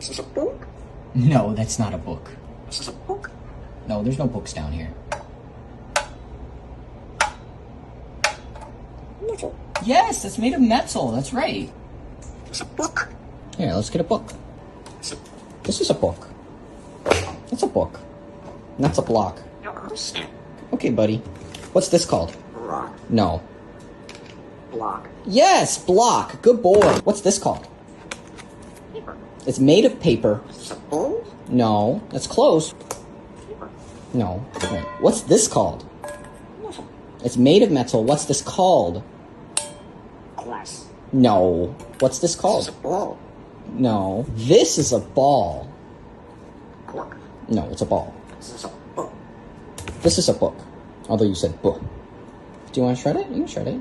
This is a book? No, that's not a book. This is a book? No, there's no books down here. Metal. Yes, that's made of metal. That's right. It's a book. Here, let's get a book. This is a book. That's a book. And that's a block. I don't understand. Okay, buddy. What's this called? Rock. No. Block. Yes, block. Good boy. What's this called? Paper. It's made of paper. Is this a bowl? No, that's close. Paper. No. Wait, what's this called? Metal. It's made of metal. What's this called? Glass. No. What's this This called? is a ball. No. This is a ball. Cork. No, it's a ball. This is a book. This is a book. Although you said book. Do you want to shred it? You can shred it.